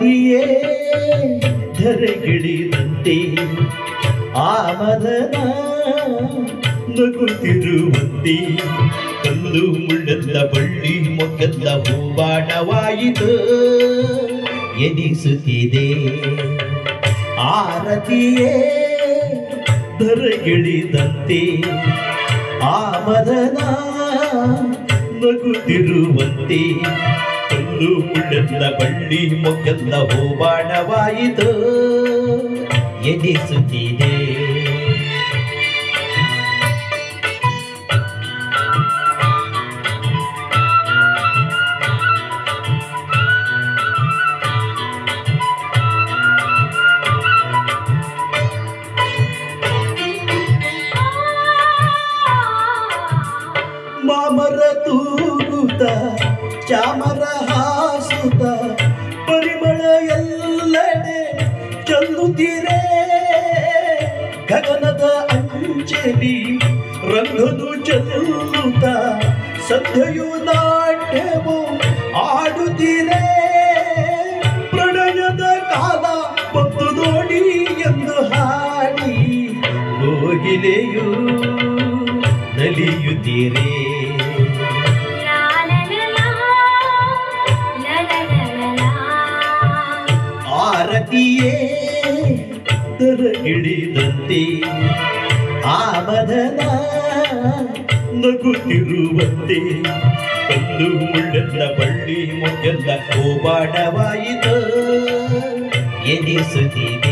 ಆರತಿಯೇ ಧರೆಗಿಳಿದಂತೆ ಆ ಮದನ ನಗುತ್ತಿರುವಂತೆ ಕಲ್ಲು ಮುಳ್ಳೆಲ್ಲ ಬಳ್ಳಿ ಮೊಗ್ಗೆಲ್ಲ ಹೂವಾಡವಾಯಿತು ಎನಿಸುತ್ತಿದೆ ಆರತಿಯೇ ಧರೆಗಿಳಿದಂತೆ ಆ ಮದನ ನಗುತ್ತಿರುವಂತೆ ಕಲ್ಲು ಮುಳ್ಳೆಲ್ಲ ಬಳ್ಳಿ ಮೊಗ್ಗೆಲ್ಲ ಹೂವಾಡವಾಯಿತು ಎನಿಸುತ್ತಿದೆ ಮಾಮರ ತೂಗುತ್ತ ಚಾಮರ ಹಾಸುತ್ತ ಪರಿಮಳ ಎಲ್ಲೆಡೆ ಚೆಲ್ಲುತ್ತೀರೇ ಗಗನದ ಅಂಚೆಲಿ ರಂಗದು ಚೆಲ್ಲುತ್ತ ಸದ್ಯಯು ನಾಟ್ಯವು ಆಡುತ್ತೀರೇ ಪ್ರಣಯದ ಕಾಲ ಬಂದು ನೋಡಿ ಎಂದು ಹಾಡಿ ಕೋಗಿಲೆಯು ನಲಿಯುತ್ತೀರೇ ಆರತಿಯೇ ಧರೆಗಿಳಿದಂತೆ ಆ ಮದನ ನಗುತ್ತಿರುವಂತೆ ಕಲ್ಲು ಮುಳ್ಳೆಲ್ಲ ಬಳ್ಳಿ ಮೊಗ್ಗೆಲ್ಲ ಹೂವಾಡವಾಯಿತು ಎನಿಸುತ್ತಿದೆ